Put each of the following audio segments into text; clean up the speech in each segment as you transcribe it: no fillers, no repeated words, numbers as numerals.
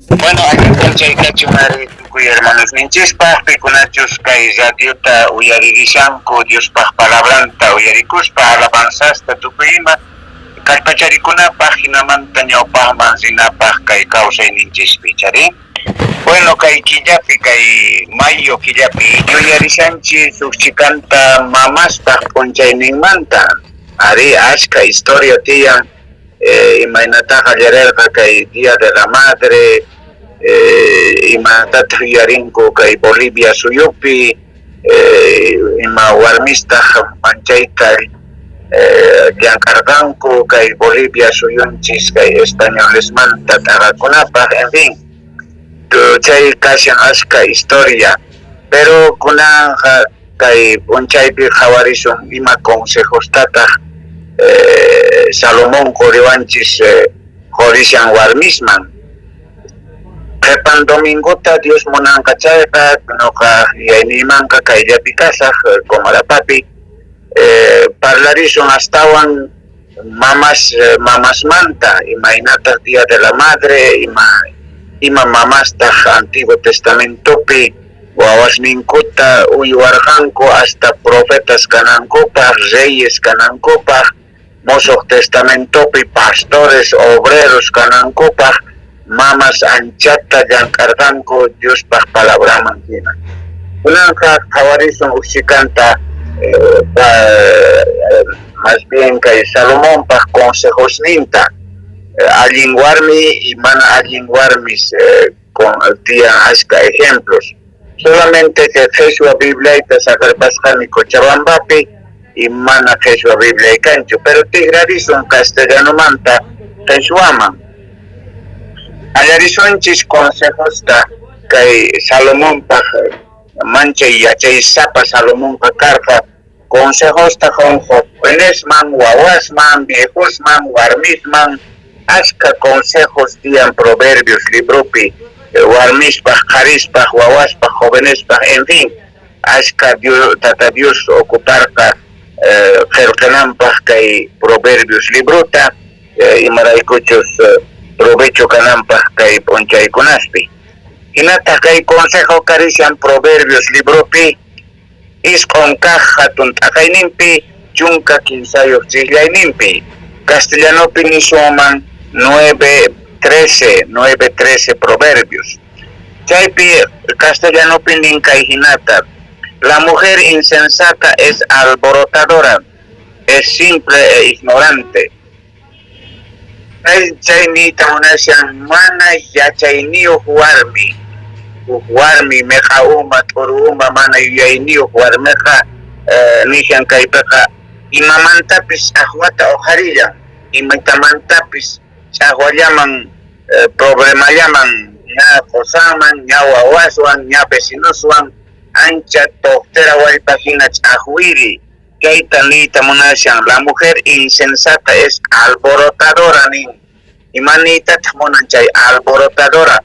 Bueno, aquí chaycachumari tukuy hermanos ninchispaj, pikunachus kay radiota uyaririshanku Diospaj palabranta uyarikuspa alabanzasta tukuyma kallpacharikunapaj hinamanta ñawpajman rinapaj kay kawsay ninchispi chari. Bueno, kay killapi kay mayo killapi yuyarishanchis ukchikanta mamaspaj punchayninmanta. Ari ashka historia tiyan imaynataqa llarerqa kay Día de la Madre imatata yuyarinko kay Bolivia suyupi ima warmistaq manchayta llankarqanku kay Bolivia suyunchis kay españolesmanta taqakunapaq en fin chay kashan ashka historia pero kunanja kay punchaypi qhawarisun ima consejostataq Salomón Coribanchis Jorishan Warmisman. Repan Domingota Dios Monanca Chayka, Noja y Animanca Kayyapi Kasaj, como la papi, parlarison astawan mamas manta, imainata Día de la Madre, ima mamás taj Antiguo Testamentopi, Wawas Ninkuta, Uyuarjanco, hasta profetas Canancopa, reyes Canancopa, Mosok Testamentopi, pastores, obreros Canancopa, mamas anchata yankarganko Dios pah palabra mantina. Unanka kawarison uxikanta más bien que Salomón pah consejos ninta. Allinguarmi y mana allinguarmis con tía ashka ejemplos. Solamente que Jesús Biblia y te sacar pasjani cochabambapi y mana Jesús Biblia y cancho. Pero tigrarison castellano manta Jesús ama. Ayarisonchis consejos ta kay Salomón pa mancha y achay sapa Salomón pa carga consejos ta con jóvenes man, guaguas man, viejos man, warmis man, ashka consejos tiyan proverbios libropi warmis pa, haris pa, guaguas pa, jóvenes pa, en fin, ashka Dios, tata Dios ocupar ka jerkenan pa kay proverbios librota y maraykuchos provecho canampa kay ponchay kunaspi. Hinata kay consejo karisian proverbios libropi is con caja tuntakay nimpi chunka kinsayo chislay nimpi. Castellano pinisuman 9:13 proverbios. Chaypi castellano pinin kay hinata. La mujer insensata es alborotadora, es simple e ignorante. Chaynita munasyan mana yachayniyo huarmi meja uma toruma mana yayniyo huarmeja nishan kaypeja imamantapis ahwata ojarilla imaitamantapis chahwallaman problemallaman ña qosaman ña wawaswan ña vecinoswan ancha toqtera waypajina chahwiri kayta nita munasyan la mujer insensata es alborotadora nin imanita tamunan chay alborotadora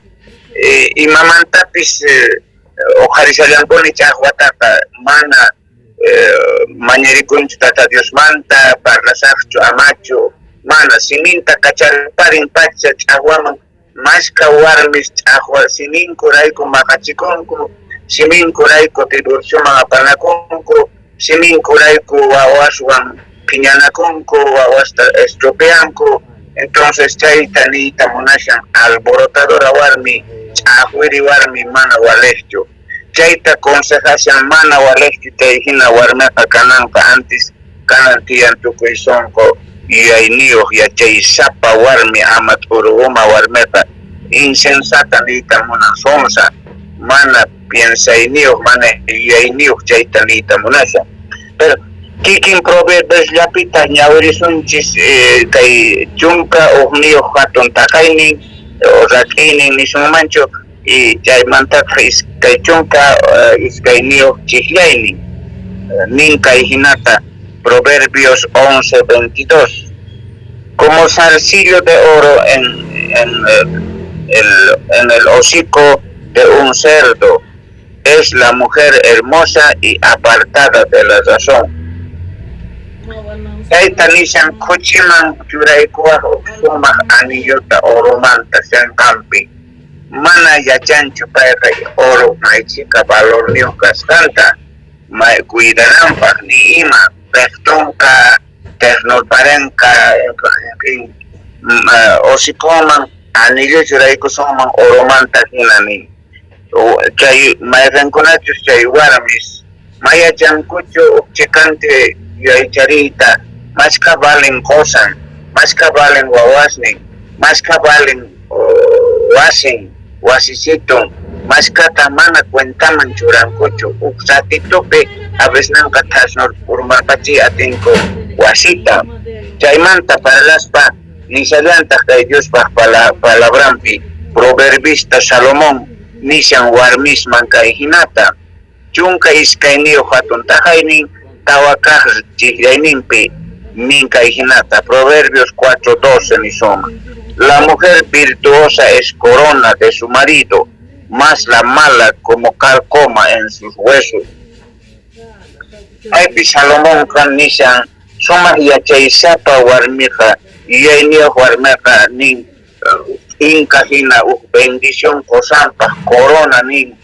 imamantapis ojarishallankuni chahwataqa mana mañarikunchu tata Dios manta parlasaqchu amachu mana siminta kacharparin pacha chahwaman mashka warmis chahwa siminkurayku maqachikunku siminkurayku divorcioman apanakunku siminkurayku wawaswan piñanakunku wawasta estropeanku entonces chayta nita munashan alborotadora warmi chahwiri warmi mana walejchu chayta consejashan mana walejchu tayhina warmeqa kananqa antes kanan tiyan tukuy sonqo yuyayniyuq yachay sapa warmi ama t'uruma warmeqa insensata nita munan sonsa mana piensayniyuq mana yuyayniyuq chayta nita munashan pero kikin proverbios llapita ñawirisunchis kay chunka uqniyuq hatun taqaynin o rak'iynin nismunmanchu y chaymantaqa kay chunka iskayniyuq chiklaynin nin kay hinata Proverbios 11:22 como zarcillo de oro en el hocico de un cerdo es la mujer hermosa y apartada de la razón. Kayta nishan kuchiman churaykuwaq sumaq anilluta oromanta llamkanpi mana yachanchu payqa oro maychika valor niyo kasqanta cuidananpaq ni ima pektonqa tecnoparenqa en fin osipoman anilluchu raykusunman oromanta hina nin chay mayqinkunachus chay warmis mayachankuchu ukchikante yaychariyta mashka valen qosan mashka valen wawasnin mashka valen wasin wasisitun mashkata mana cuentaman churankuchu uk satitupi a veces nanka tasnor urmarpachi atinko wasita chaymanta parlaspa nisallanta kay Diospaq palabrampi proverbista Salomón nishan warmisman kay hinata chunka iskayniyo hatun tajaynin tawakaq chiklayninpi nin kay hinata Proverbios 4:12 ni soma. La mujer virtuosa es corona de su marido, más la mala como carcoma en sus huesos. Aypi Salomón kan nishan suma yachaysapa warmija yayniyuq warmiqa nin inka hina bendición qosanpaq corona nin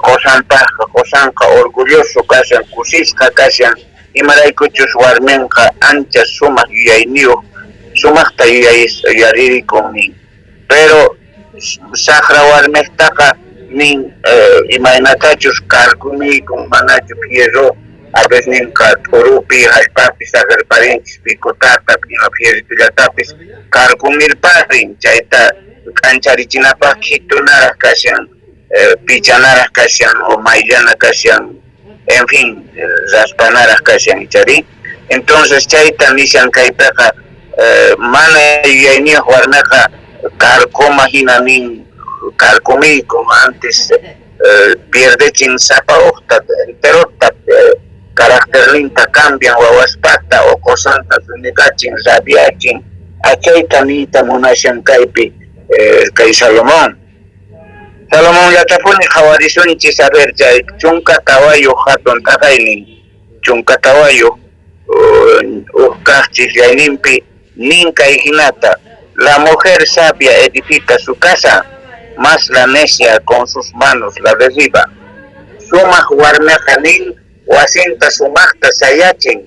qosanqa orgulloso kashan kusisqa kashan imaraykuchus warminqa ancha sumaq yuyayniyuq sumaqta yuyaririkun nin pero saqra warmiqtaqa nin imaynatachus karkumikun manachu fierro a veces ninka turupi hallpapis agarparinchis pikutata fierritullatapis karkumilparin chayta kancharichinapaq khitunaraq kashan pichanaraq kashan o mayllana kashan en fin raspanaraq kashan ichari entonces chayta nishan kaytaqa mana yuyayniyuq warmiqa karkuma hina nin karkumikun antes pierdechin sapa uqta enterota carácterninta cambian wawaspata o cosanta sunikachin rabiachin achayta niyta munashan kaypi kay Salomón yatapuni qhawarisunchis a ver chay chunka tawayo hatun taqaynin chunka tawayo kaqchis yayninpi nin kay hinata la mujer sabia edifica su casa más la necia con sus manos la derriba sumaq warmiqa nin wasinta sumaqta sayachin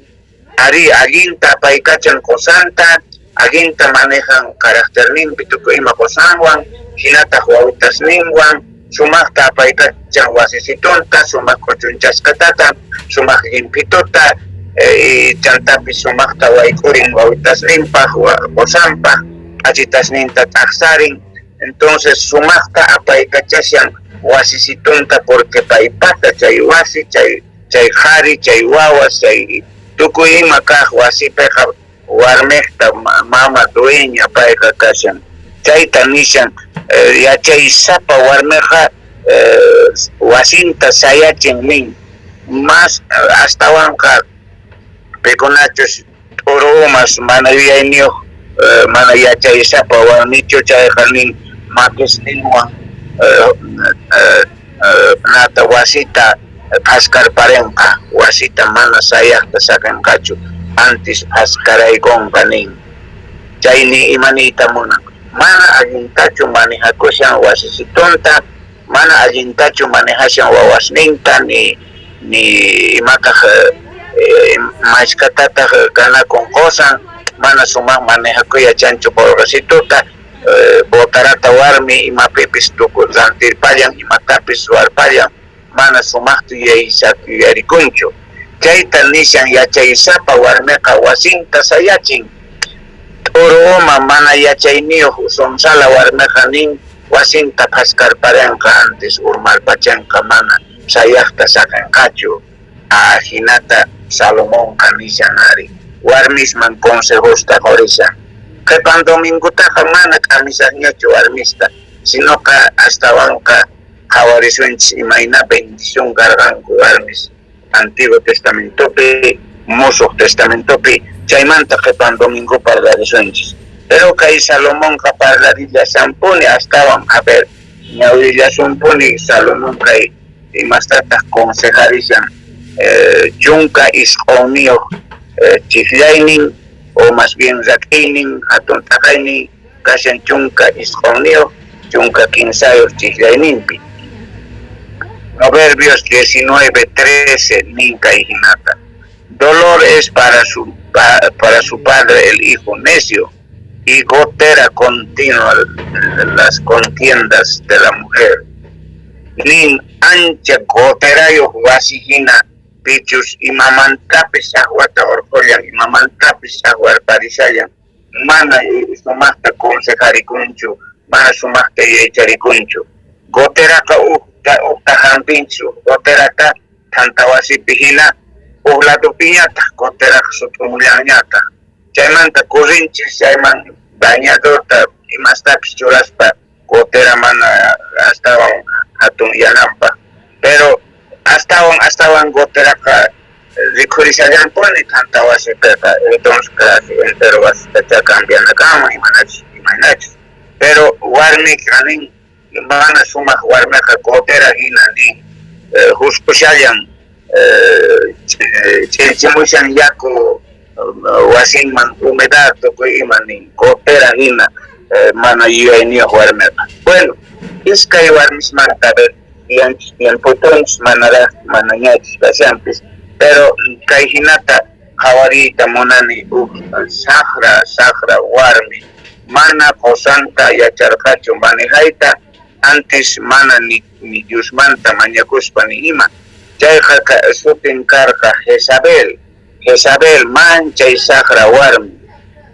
ari allinta paykachan qosanta allinta manejan carácterninpi tukuyma qosanwan hinataq wawitasninwan sumaqta paykachan wasisitunta sumaq quchunchaskatata sumaq llimpituta chantapi sumaqta waykurin wawitasninpaq qosanpaq allitasninta t'aqsarin entonces sumaqta apaykachashan wasisitunta porque paypata chay wasi chay qhari chay wawas chay tukuy ima kaq wasipiqa warmiqta mama dueña payqa kashan chayta nishan yachaysapa warmiqa wasinta sayachin nin más astawanqa pekunachus urumas mana yuyayniyuq mana yachaysapa warmichu chayqa nin makisninwan nata wasita askarparenqa wasita mana sayaqta sakanqachu antes askaraykunqa nin chayni imaniyta munan mana allintachu manejakushan wasisitunta mana allintachu manejashan wawasninta ni imakaq mashkatataq ganakun qosan mana sumaq manejakuyachanchu porqasituta botarata warmi imapipis tukurantirpayan imatapis ruwarpayan mana sumaqta yuyarikunchu chayta nishan yachaysapa warmiqa wasinta sayachin uruma mana yachayniyuq sonsala warmiqa nin wasinta qhaskarparenqa antes urmarpachanqa mana sayaqta sakanqachu hinata Salomónqa nishan ari warmisman consejosta qorishan qhipan domingutaqa mana k'amisaqñachu warmista sinoqa astawanqa qhawarisunchis imayna bendición karqanku warmis Antiguo Testamentopi Musuq Testamentopi chaymanta qhipan domingo parlarisunchis pero kay Salomónqa parlarillasampuni astawan a ver ñawrillasunpuni Salomón kay imastataq consejarishan chunka isqunniyoq chifllaynin o más bien rakiynin hatun taqaynin kashan chunka isqunniyoq chunka quinsayos chislaininpi. Proverbios 19:13 ninka hinata. Dolor es para su padre el hijo necio, y gotera continua las contiendas de la mujer. Nin ancha goterayo wasijina pichus imamantapis aguata orjoyan, imamantapis aguarparisayan. Mana sumasta consejarikunchu, mana sumasta yecharikunchu. Goteraka utajampinchu, goteraka tantawasipihina, uhlatu piñata, goteraka sutumullañata. Chaymanta kurinchis, chayman bañadorta imastapis churaspa, gotera mana astawan hatun yanampa. Pero astawan goteraka rikurisallampuni tantawasipeka, entonces entero wasita cambian la cama, imanachis. Pero warmi kanin mana sumak warmeka gotera hina ni huskushayan chimushan yaku wasinman humedad toko imani gotera hina mana yuainiya warmeka. Bueno, iskay warmismanta yan putons mana ñachis pasampis, pero kay hinata hawarita monani sahra warmi mana qosanta yacharqachu manejayta antes mana ni Diosmanta mañakuspa ni ima. Chayqa sutin karqa Jezabel manchay sahra warmi,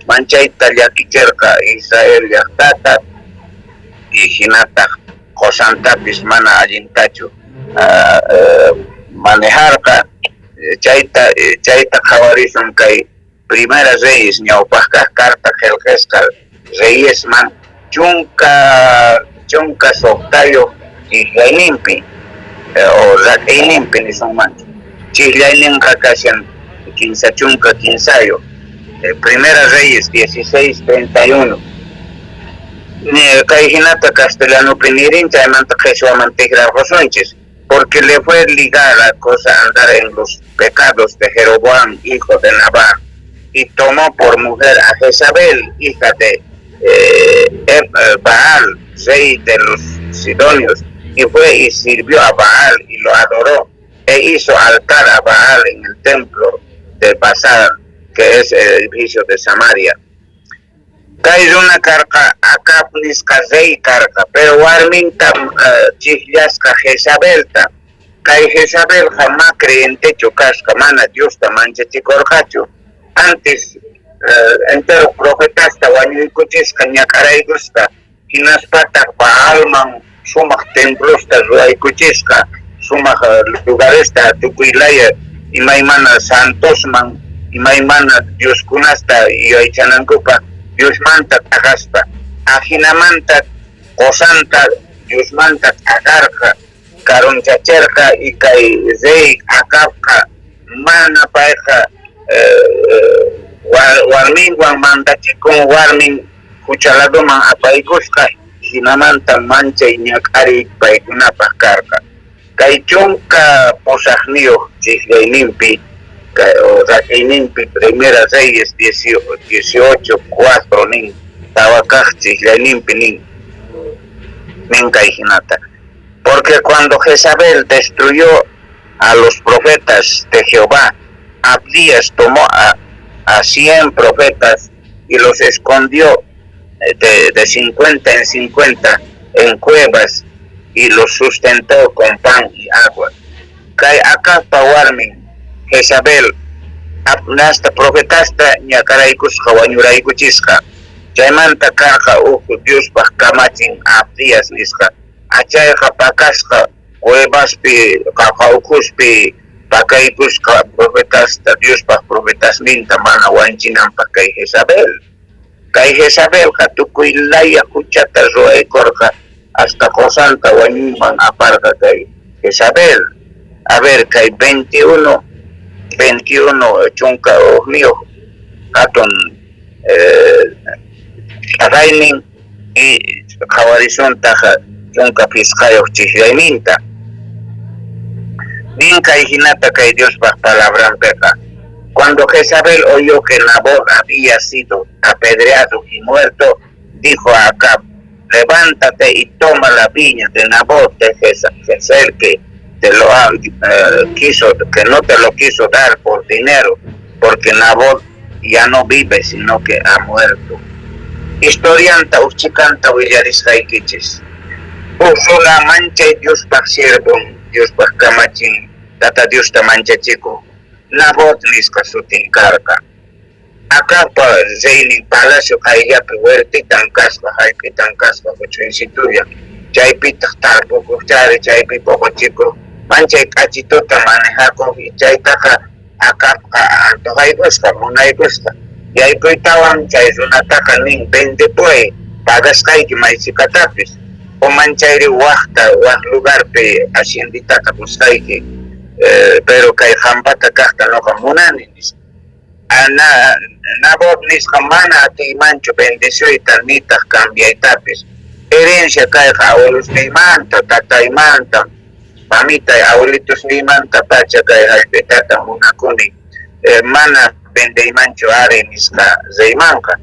manchayta llakichirqa Israel llaqtata, y hinata qosantapis mana allintachu manejarqa. Chayta qhawarishun kay Primera Reyes ñawpajqa karta qillqisqa Reyesman chunka soqtayo chihlayninpi o rak'ayninpi nisunmanchu. Chihlayninqa kashan quinsa chunka quinsayo. Primera Reyes 16:31. Kay hinata castellanopi nirin chaymanta qhichwaman tikrarqusunchis, porque le fue ligada cosa andar en los pecados de Jeroboam, hijo de Nabat, y tomó por mujer a Jezabel, hija de Baal, rey de los Sidonios, y fue y sirvió a Baal y lo adoró, e hizo altar a Baal en el templo de Basar, que es el edificio de Samaria. Kayruna karqa akapnisqa rey karqa, pero warminta chihllashqa Jezabelta. Kay Jezabel jamás creentechu kasqa, mana Diosta manchachikurqachu. Antes entero profetasta wañuykuchisqa ñakaraykusqa, hinaspataq Baalman sumaq templosta ruraykuchisqa, sumaq lugaresta tukuylaya imaymana santosman, imaymana Dioskunasta yuyaychanankupa Diosmanta tagaspa, ajinamanta qosanta Diosmanta tagarqa, karunchacherqa, y kay rey Acabqa mana payqa warminwan mandachikun warmin huchaladoman apaykusqa, hinamanta manchay ñak'ari paykunapaq karqa. Kay chunka posaqniyuq chihlayninpi o rak'ayninpi Primera Reyes 18:4 nin tawakaq chihlayninpi nin kay hinata. Porque cuando Jezabel destruyó a los profetas de Jehová, Abdías tomó a 100 profetas y los escondió de 50 en 50 en cuevas y los sustentó con pan y agua. Kay akapa warmin Jezabel nasta profetasta ñakaraykusqa wañuraykuchisqa. Chaymanta karqa Diospaq kamachin Abdías nisqa, achayqa pakasqa cuevaspi qaqawkuspi pakaykusqa profetasta Diospaq profetasninta mana wanchinanpaq kay Jezabel. Kay Jezabelqa tukuylaya huchata ruwaykurqa hasta qosanta wañuyman aparqa kay Jezabel. A ver, kay 21 chunka mío hatun raynin y qawarishan taqa chunka fisqayuq chihlayninta. Nin kay hinata kay Diospaq palabranpiqa. Cuando Jezabel oyó que Nabot había sido apedreado y muerto, dijo a Acab, levántate y toma la viña de Nabot de Jezreel, que te lo que no te lo quiso dar por dinero, porque Nabot ya no vive, sino que ha muerto. Historianta uchikanta willarisqaykichis. Usula mancha Dios pa siervon, Dios pa kamachin, tata Dios ta manchachiku. Nabot nisqa sutin karqa. Acá pa Zeini Palacio kayllapi huertitan kasqa, haypitan kasqa kuchunsitulla. Chaypitaq tarpukuqchari, chaypi poqochiku. Manchay k'achituta manejakuq y chaytaqa akapqa antojaykusqa, munaykusqa. Yaykuytawan chay runataqa nin 20 puey, pagasqayki maychikatapis. O manchayri waq lugarpi hacienditata kusqayki, pero kay hampata kaqta noqa munani nisqa. Nabot nisqa mana atiymanchu bendicionita nitaq cambiaytapis. Herencia kayqa abuelusniymanta, tataymanta, mamita abuelitos nimanta pacha kay hallp'itata munakuni, mana vendeymanchu ari nisqa zaymanqa.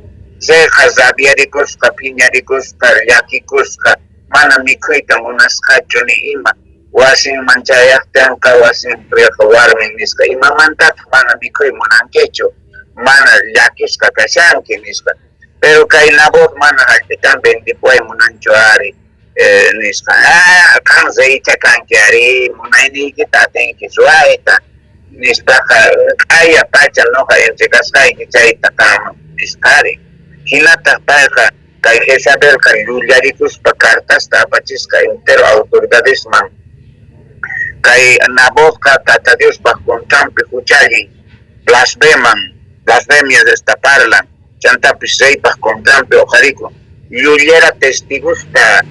Zayqa zabyarikusqa, phiñarikusqa, llakikusqa, mana mikhuyta munasqachu ni ima. Wasinman chayaqtinqa wasinpiqa warmin nisqa imamantataq mana mikhuy munankichu, mana llakisqa kashanki nisqa. Pero kay Nabot mana hallp'itan vendipuay munanchu ari, nisqa kan zaycha kanki ari munayniykita atinki suwayta nispaqa k'aya pacha noqa entregashqayki chayta kan nisqari. Hinataq payqa kay Jezabelqa llullaricuspa cartasta apachisqa entero autoridadesman. Kay Nabotqa tata Diospaq contrampi huchallin, blasfemia destaparlan, chantapis reypaq contrampi oqariku. Llullera testigusta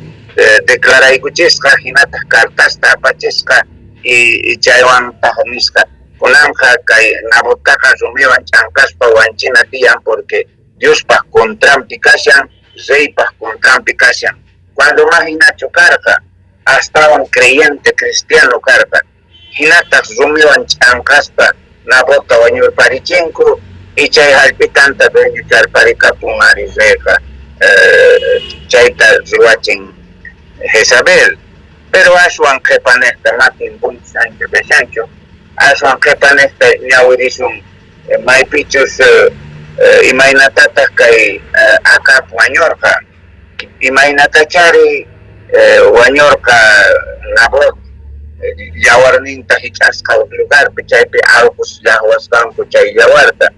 declaraykuchisqa, hinataq cartasta apachisqa y chaywanpaq nisqa. Kunanqa kay Nabotqa rumiwan chankaspa wanchina tiyan porque Diospaq contrampi kashan, reypaq contrampi kashan. Cuando más hinachu karqa, hasta un creyente cristiano karqa, hinataq rumiwan chankaspa Nabotqa wañurparichinku y chay hallp'itanta dueñucharparikapun ari reyqa, chayta ruwachin Jezabel. Pero ashwan qhipanejta makin punchayta beshanchu, ashwan qhipanejta ñawirisun maypichus imaynatataq kay akap wañurqa, imaynatachari wañurqa Nabot yawarninta hich'asqa lugarpi, chaypi alqus llaqwasqanku chay yawarta.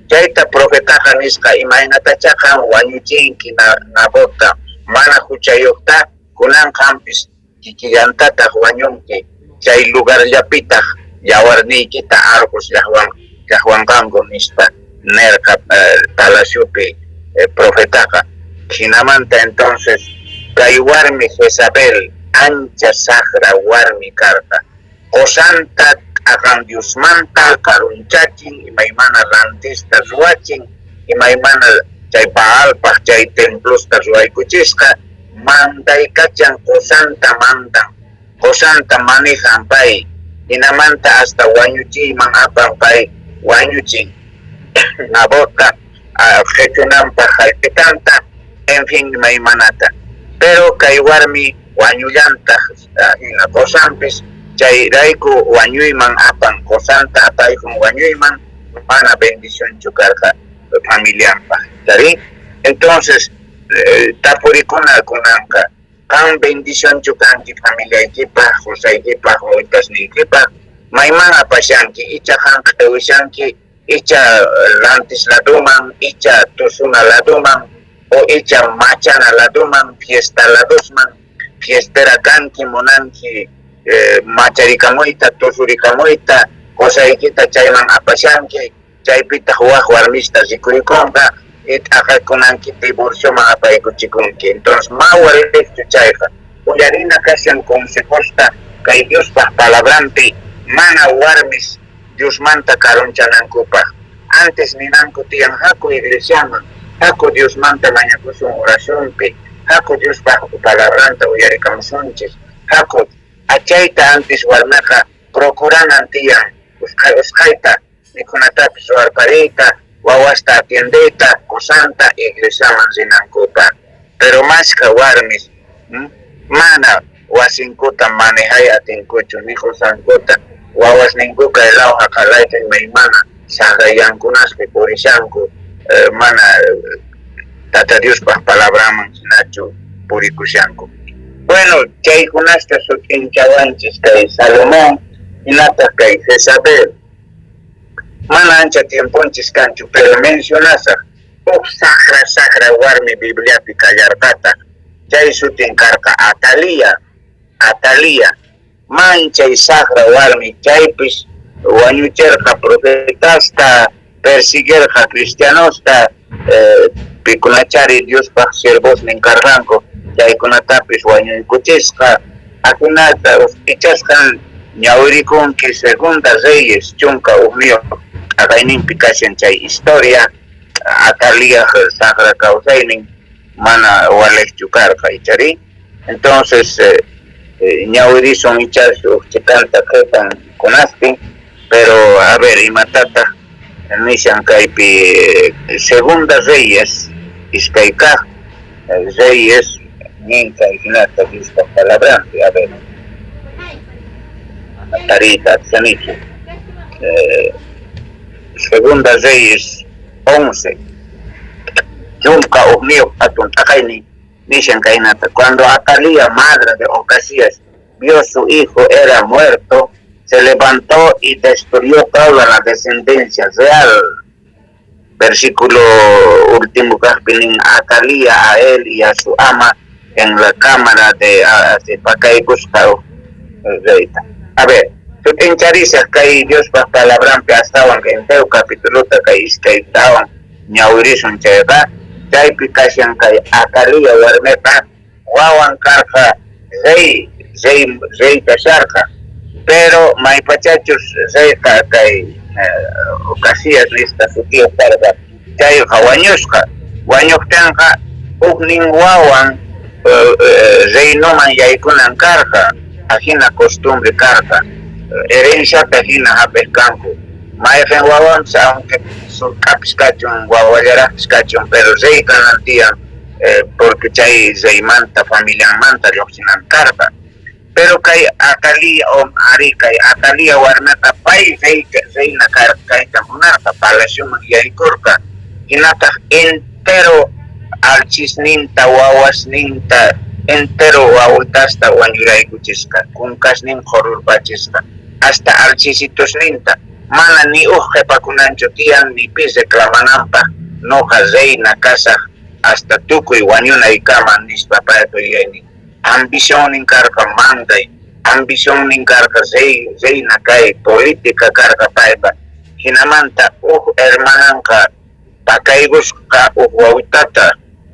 Chayta profetaqa nisqa imaynatachaqa wañuchinki Nabotqa mana huchayuqta, kunanqanpis kikillantataq wañunki chay lugarllapitaq yawarniykita alqus llaqwanqanku nispa nerqa palaciopi profetaqa. Hinamanta entonces kay warmi Jezabel ancha saqra warmi karqa, qosanta t'aqan Diosmanta karunchachin, imaymana rantista ruwachin, imaymana chay Baalpaq chay templosta ruwaykuchisqa, mandaykachan qosanta mandan, qosanta manejan pay, hinamanta hasta wañuchiyman apan pay wañuchin. Nabotqa qhechunanpaq hallp'itanta, en fin maymanata. Pero kay warmi wañullantaq hina qosanpis, chayrayku wañuyman apan, qosanta apayjun wañuyman, mana bendicionchu karqa familianpaq, ¿sí? Entonces tapurikuna kunanqa kan bendicionchu kanki familiaykipaq, qusaykipaq, uytasniykipaq, mayman apashanki, icha hanqa q'iwishanki, icha lantis laduman, icha tusuna laduman, o icha machana laduman, fiesta ladusman, fiestera kanki munanki, macharikamoyta, tusurikamoyta, qosaykita chayman apashanki, chaypitaq waq warmista rikurikунqa, it'aqaykunanki divorcioman apaykuchikunki. Entonces mawariqchu chayqa, uyarina kashan consejosta kay Diospaq palabranpi mana warmis Diosmanta karunchanankupa. Antes ninanku tiyan haku iglesiaman, haku Diosmanta mañakusun oracionpi, haku Diospaq palabranta uyarikamusunchis, haku achayta antes warmeqa procuranan tiyan usqayta mikunatapis warpariyta, wawasta atiendiyta, qusanta iglesiaman rinankupa. pero más que warmis, mana wasinkuta manehay atinkuchu nijo sankuta wawas ninkuka elaw hakalayta imaymana saqayankunaspi purishanku mana tata Dios palabraman nachu purikushanku. Bueno, chaykunasta sutinchawanchis kay Salomón hinata kay Jezabel mana ancha tiemponchis kanchu, pero mencionasa sacra warmi bibliapi kallarkata chay sutin karka Atalia mancha y sacra warmi chaypis wañucherka profetasta persiguerka cristianosta pikunachari Dios pa siervos nin karganko chaykunatapis wañuykuchisqa akunata uspichasqan ñawirikunki Segunda Reyes chunka ujmio akayninpi kashan chay historia Atalia sacra causaynin mana walekchukarqa ichari. Entonces ñawirison ichas uchikanta kepan kunaspi, pero a ver imatata nishan kaypi Segunda Reyes iskayka Reyes ninka hinata esta palabra, a ver tarita sanichu Segunda Reyes 11 Yunka Ugmio Atun Takaini Nishan Kainata. Cuando Atalia, madre de Ocasías, vio su hijo era muerto, se levantó y destruyó toda la descendencia real. Versículo último, Atalia a él y a su ama en la cámara de Pacay Gustavo. A ver, tú te encharizas que Dios para palabra estaban en Teo capítulo que estaban ñawirison chayqa chaypi kashan kay Atalia warmeqa wawan karqa rey kasharqa, pero maypachachus reyqa kay Ocasías lista su tío karqa chayqa wañuqtanqa huknin wawan reynoman yaykunan karqa ajina costumbre karqa herenciata hina hapeskanku mayfen wawan aunque su capiscachun guaguayara piscachun, pero rey garantían porque chay rey manta familia manta yoxinan carta, pero kay Atalia o ari kay Atalia warnata pay rey na carta munarta palacio magiyaikurka hinata entero alchisninta wawasninta entero wawutasta wanyuraykuchisqa kunkasnin jorulpachisqa hasta alchisitos ninta mana ni pakunancho tiyan ni pis reclamanampa noja reina casa hasta tukuy wañunay kama nispa paypayayni ambición nin karka manday ambición nin karka reina kay política karka paypa hinamanta hermananka pakaygusqa wawitata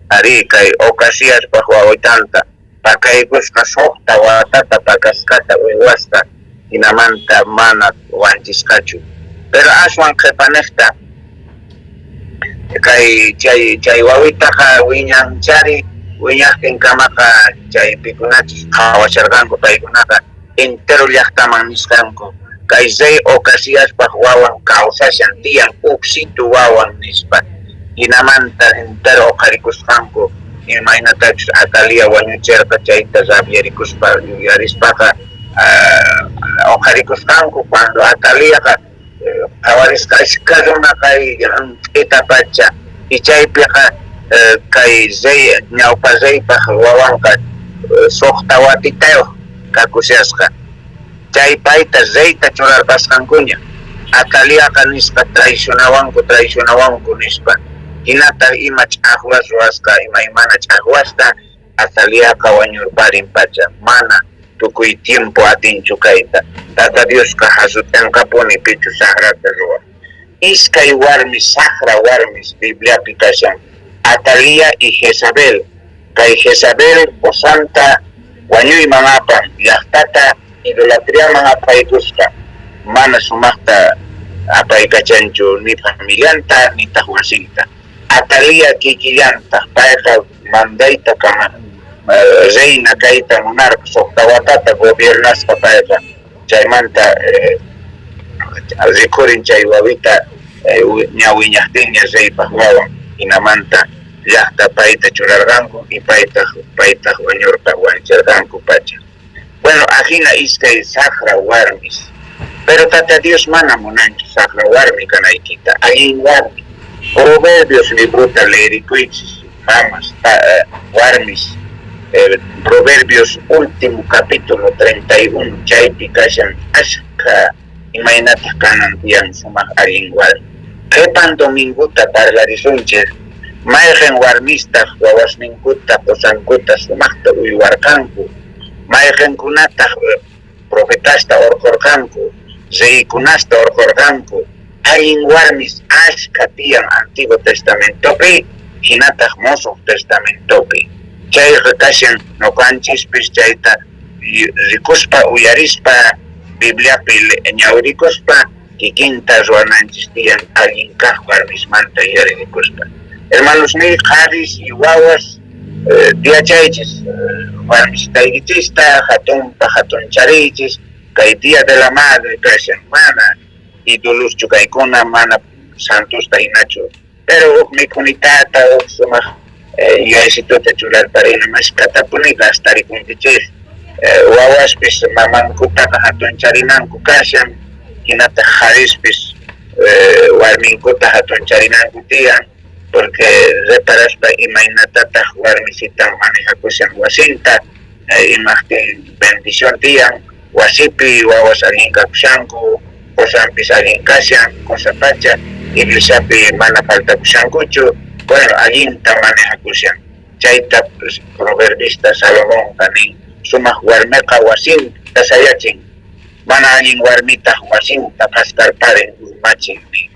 ari kay Ocasías wawitanta pakaygusqa soqta watata pakaskata uywasta hinamanta mana wanchisqachu, pero aswan qhipanaqta kay chay wawitaqa wiñanchari wiñaqtin kamaqa chay pikunachis qhawasharqanku paykunaqa entero llaqtaman nisqanku kay rey Ocasíaspaq wawan kawsashan tiyan uksitu wawan nispa hinamanta entero qharikusqanku imaynatachus Atalia wañuchirqa chayta rabiarikuspa yuyarispaqa oqarikusqanku cuando Atalia awarisqa iskaduna kay etapacha y chaypiqa kay rey ñawpa reypaq wawanqa suqta watitayoq kakushasqa chay payta reyta churarpasqankuña Ataliaqa nispa traicionawanku nispa hinata ima ch'aqwas ruwasqa imaymana ch'aqwasta Ataliaqa wañurparin pacha mana tukuy tiempo atinchu kayta tata Dios ka hasutenqapuni pichu sagrata ruwa iskay sacra warmis Bibliapi kashan Atalia y Jezabel kay Jezabel posanta wañuyman apan llaqtata idolatriaman apaykusqa mana sumaqta apaykachanchu ni familianta ni tahwasinta Atalia kikillanta payqa mandayta kama reina kayta munarqa suqta watata gobiernasqa payqa chaymanta rikurin chay wawita ñawiñaqtinña reypaq wawan hinamanta llaqta payta churarqanku y payta wañurta wancharqanku pacha. Bueno, ajina iskay saqra warmis, pero tata Dios mana munanchu saqra warmi kanaykita, allin warmi. Proverbios libruta leerikuychis, mamas, warmis, Proverbios último capítulo 31, chaypi kashan ashka imaynata kanan tiyan sumaq allin warmi. Qhipan dominguta parlarisunchis, mayqin warmistaq wawasninkuta pusankuta sumaqta uywarqanku, mayqinkunataq profetasta urqurqanku, riikunasta urqurqanku, allin warmis ashka tiyan Antiguo Testamentopi, hinataq Musuq Testamentopi. Chayqa kashan ñuqanchispis chayta rikuspa uyarispa Bibliapi ñawrikuspa kikinta ruwananchis tiyan allin kaq warmismanta yuyarikuspa. Hermanos ni qaris y wawas diachaychis warmisitaykichista hatunpa hatuncharichis kay Día de la Madre kashan mana idoluschu kaykuna mana santusta hinachu, pero mikunitata sumaq yuyaysituta chularparina maskatapunika astarikunkichis, wawaspis mamankutaqa hatuncharinanku kashan, hinata qharispis warminkuta hatuncharinanku tiyan, porque reparaspa imaynatataq warmisitan manejakushan wasinta, imaqtin bendición tiyan, wasipi wawas allin kakushanku, qosanpis allin kashan, qosapacha, iglesiapi mana faltakushankuchu, bueno, allinta manejakushan. Chayta proverbista Salomón kanin, sumaq warmeqa wasinta sayachin, mana allin warmitaq wasinta qasqarparin urmachin nin.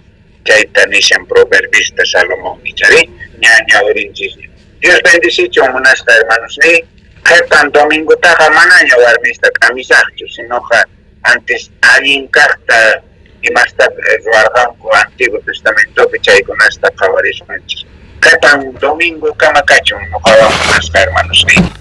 Chayta nishan proverbista Salomón nichari, ñawrinchis. Dios bendicicho munasqa hermanos ni, qhipan domingutaqa manaña warmista kamisaqchu, sinoqa antes allin kaqta imasta ruwarqanku Antiguo Testamentopi chaykunasta qhawarismanchis. Qhipan domingo kamakachu nuqawan munasqa hermanos ni.